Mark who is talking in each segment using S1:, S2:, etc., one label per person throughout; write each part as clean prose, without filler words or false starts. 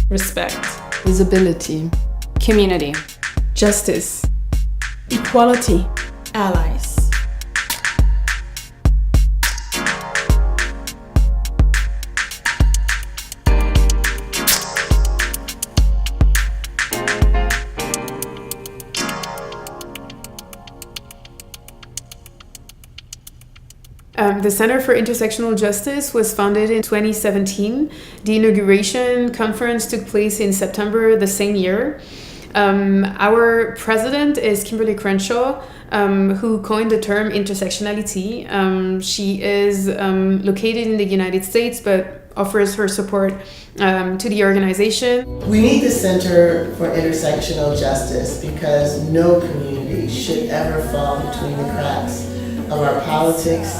S1: respect,
S2: visibility,
S3: community,
S1: justice,
S4: equality, allies.
S1: The Center for Intersectional Justice was founded in 2017. The inauguration conference took place in September the same year. Our president is Kimberly Crenshaw, who coined the term intersectionality. She is located in the United States, but offers her support to the organization.
S5: We need the Center for Intersectional Justice because no community should ever fall between the cracks of our politics,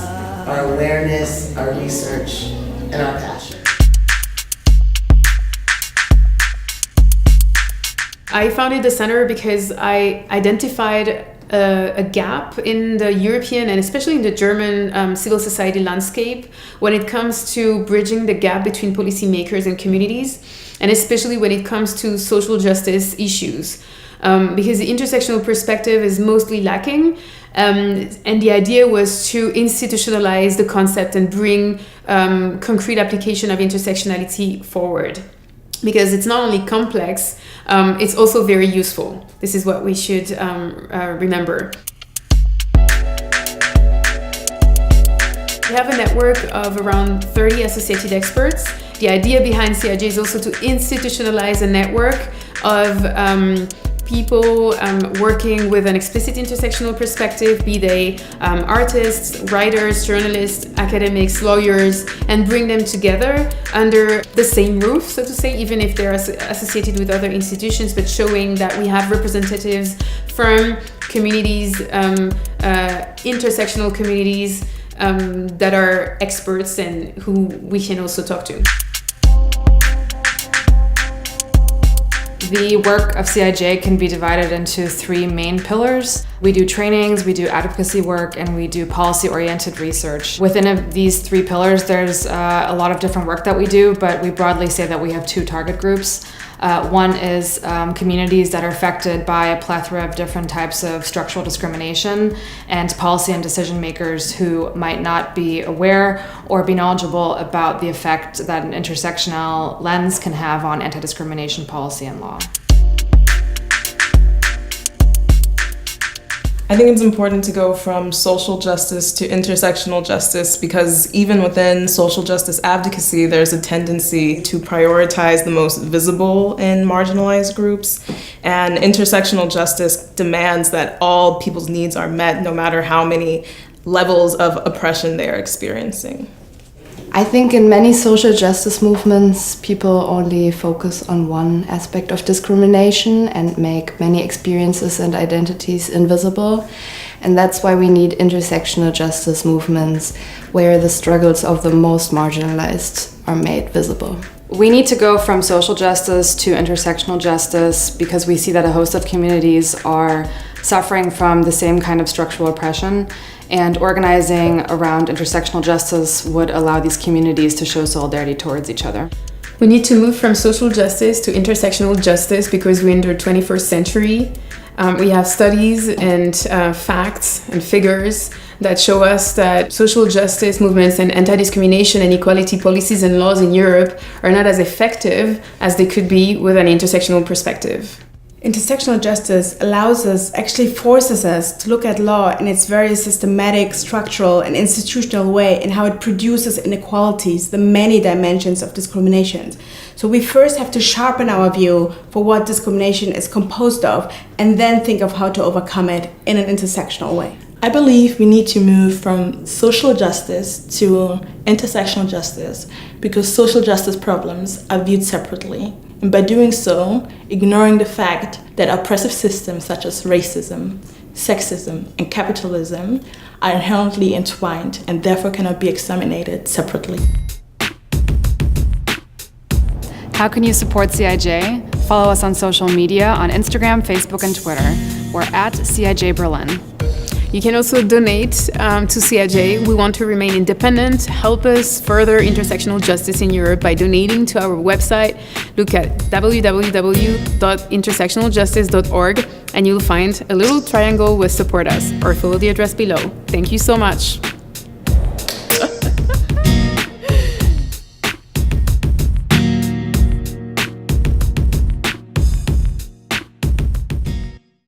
S5: our awareness, our research, and our passion.
S1: I founded the center because I identified a gap in the European and especially in the German civil society landscape when it comes to bridging the gap between policymakers and communities, and especially when it comes to social justice issues. Because the intersectional perspective is mostly lacking. And the idea was to institutionalize the concept and bring concrete application of intersectionality forward. Because it's not only complex, it's also very useful. This is what we should remember. We have a network of around 30 associated experts. The idea behind CIJ is also to institutionalize a network of people working with an explicit intersectional perspective, be they artists, writers, journalists, academics, lawyers, and bring them together under the same roof, so to say, even if they're associated with other institutions, but showing that we have representatives from communities, intersectional communities that are experts and who we can also talk to.
S3: The work of CIJ can be divided into three main pillars. We do trainings, we do advocacy work, and we do policy-oriented research. Within these three pillars, there's a lot of different work that we do, but we broadly say that we have two target groups. One is communities that are affected by a plethora of different types of structural discrimination, and policy and decision makers who might not be aware or be knowledgeable about the effect that an intersectional lens can have on anti-discrimination policy and law.
S4: I think it's important to go from social justice to intersectional justice because even within social justice advocacy, there's a tendency to prioritize the most visible and marginalized groups. And intersectional justice demands that all people's needs are met, no matter how many levels of oppression they are experiencing.
S2: I think in many social justice movements, people only focus on one aspect of discrimination and make many experiences and identities invisible. And that's why we need intersectional justice movements where the struggles of the most marginalized are made visible.
S3: We need to go from social justice to intersectional justice because we see that a host of communities are suffering from the same kind of structural oppression, and organizing around intersectional justice would allow these communities to show solidarity towards each other.
S1: We need to move from social justice to intersectional justice because we're in the 21st century. We have studies and facts and figures that show us that social justice movements and anti-discrimination and equality policies and laws in Europe are not as effective as they could be with an intersectional perspective.
S4: Intersectional justice actually forces us to look at law in its very systematic, structural, and institutional way and how it produces inequalities, the many dimensions of discrimination. So we first have to sharpen our view for what discrimination is composed of and then think of how to overcome it in an intersectional way.
S6: I believe we need to move from social justice to intersectional justice because social justice problems are viewed separately. And by doing so, ignoring the fact that oppressive systems such as racism, sexism, and capitalism are inherently entwined and therefore cannot be examined separately.
S3: How can you support CIJ? Follow us on social media on Instagram, Facebook, and Twitter. We're at CIJ Berlin.
S1: You can also donate to CIJ. We want to remain independent. Help us further intersectional justice in Europe by donating to our website. Look at www.intersectionaljustice.org and you'll find a little triangle with support us, or follow the address below. Thank you so much.